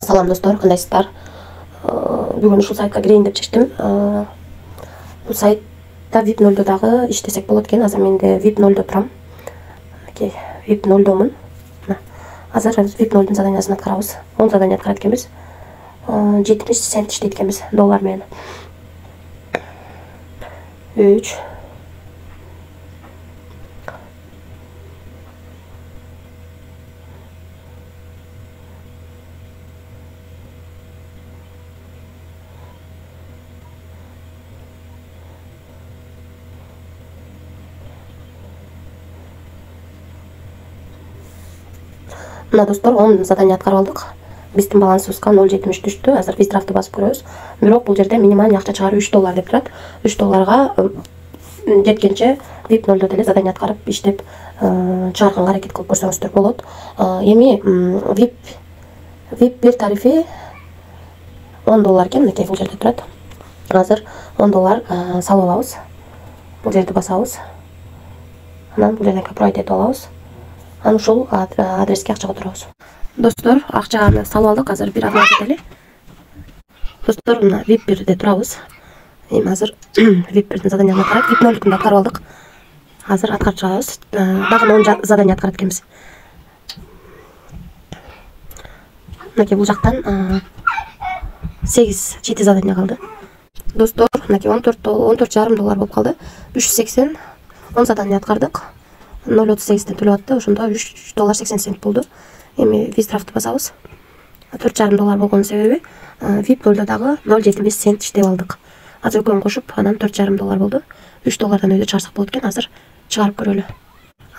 Салам достор, кандайсыздар? Бүгін ушул сайтка кирейин деп чечтим. Бул сайтта VIP 0 иштесек болот экен. Азыр менде VIP 0 турам. VIP 0-домун. Азыр VIP 0 заданиясын аткарабыз. 10 задания аткарат экенбиз. 70 цент иштейт экенбиз доллар менен. 3 Мына достор 10 задания аткарып алдык. Биздин балансыбызга 0.70 түштү. Азыр виздрafты басып көрөбүз. Бирок бул жерде минималь акча чыгаруу $3 деп турат. $3 жеткенче VIP 0 деле задания аткарып иштеп чыгарганга аракет кылып көрсөңүздөр болот. Эми VIP 1 тарифи $10 экен. Мынакей бул жерде турат. Азыр $10 салып алабыз. Бул жерди басабыз. Анан бул жерден копирайт этип алабыз. Анан ушул адреске акча которобуз. Достор, акчаны салып алдык. Азыр бир адым кетели. Достор, мына VIP 1-де турабыз. Эми азыр VIP 1-дин заданиясын аткарып, VIP 0-дун аткарып алдык. Азыр аткарып чыгабыз. Дагы 10 задания аткарат экенбиз. Мынакей бул жактан 8 задания калды. Достор, мынакей $14,5 болуп калды. 380 10 задания аткардык. 0.38 төлөп атты. Ошондо $3.80 болду. Эми виздрafты басабыз. $4,5 болгон себеби VIP 0-да дагы 0.75 цент иштеп алдык. Азыр экөөнү кошуп, анан $4,5 болду. $3 өйдө чыгарсак болот экен. Азыр чыгарып көрөлү.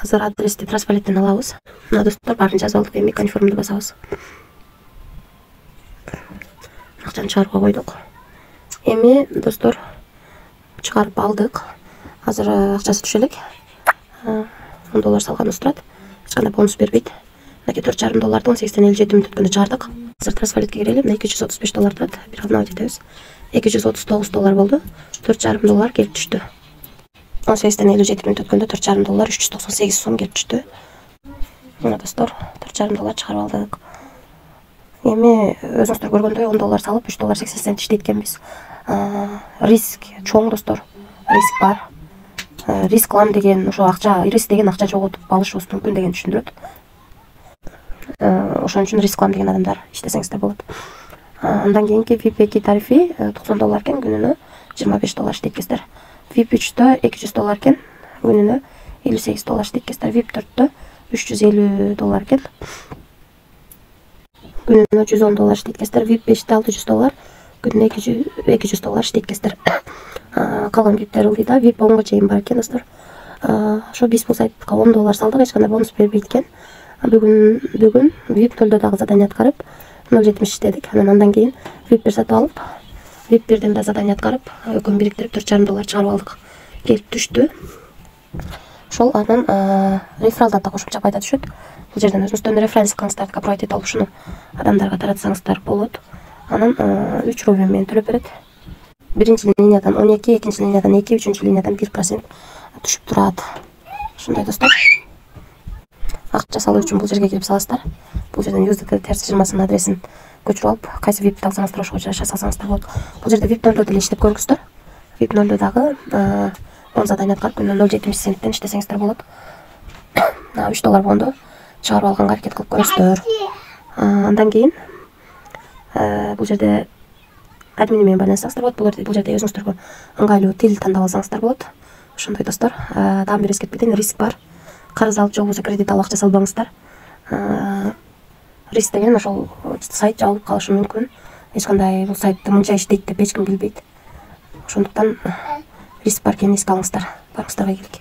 Азыр адрести транспалеттен алабыз. Мына достор, баарын жазып алдык. Эми конфирмду басабыз. Акчаны чыгарууга койдук. Эми достор, чыгарып алдык. Азыр акчасы түшө элек. $10 салганыбыз турат. Эч кандай бонус бербейт. Мынакей $4,5 18,57 мүнөт өткөндө чыгардык. Азыр трансфалетке кирели. Мына $235 турат. Бир алып кетебиз. $239 болду. $4,5 келип түштү. 18,57 мүнөт өткөндө $4,5 398 сом келип түштү. Мына достор, $4,5 чыгарып алдык. Эми өзүңүздөр көргөндөй $10 салып $3.80 иштейт экенбиз. Риск чоң достор. Риск бар. Рисклам деген ошо акча, риск деген акча жоготуп алышыбыз мүмкүн деген түшүндүрөт. Ошон үчүн рисклам деген адамдар иштесеңиздер болот. Андан кийинки VIP 2 тарифи $90 экен, күнүнө $25 иштейт экенсиздер. VIP 3-тө $200 экен, күнүнө $58 иштейт экенсиздер. VIP 4-тө $350 экен, күнүнө $110 иштейт экенсиздер. VIP 5-те $600, күнүнө $200 иштейт экенсиздер. Калган VIP'тер ылдыйда. VIP 10-го чейин бар экен достор. Ошо биз бул сайтка $10 салдык, эч кандай бонус бербейт экен. Бүгүн VIP 0-дө дагы задания аткарып 0.70 иштедик. Андан кийин VIP 1 сатып алып, VIP 1-ден да задания аткарып, экөөнү бириктирип $4,5 чыгарып алдык. Келип түштү. Ошол анан рефералдан да кошумча пайда түшөт. Бул жерден өзүңүздөрдүн референс кылыңыздар, копирайт этип алып ушуну адамдарга таратсаңыздар болот. Анан 3 рубль менен төлөп берет. Биринчи линиядан 12, экинчи линиядан 2, үчүнчү линиядан 1% түшүп турат. Ушундай достор. Акча салуу үчүн бул жерге кирип саласыздар. Бул жерден USDT терс жырмасынын адресин көчүрүп алып, кайсы VIP алсаңыздар ошого жараша салсаңыздар болот. Бул жерде VIP 0 деле иштеп көргүздөр. VIP 0 дагы 10 задания аткарып, күнүнө 0.70 центтен иштесеңиздер болот. $3 болгондо чыгарып алганга аракет кылып көрүңүздөр. Андан кийин бул жерде админ менен байланышсаңыздар болот. Бул жерде өзүңүздөргө ыңгайлуу тил тандап алсаңыздар болот. Ошондой достор. Дагы бир эскертип кетейин, риск бар. Карыз алып же болбосо кредит алып акча салбаңыздар. Риск деген ошол сайт жабылып калышы мүмкүн. Эч кандай бул сайтты мынча иштейт деп эч ким билбейт. Ошондуктан риск бар экенин эске алыңыздар. Барыңыздарга ийгилик.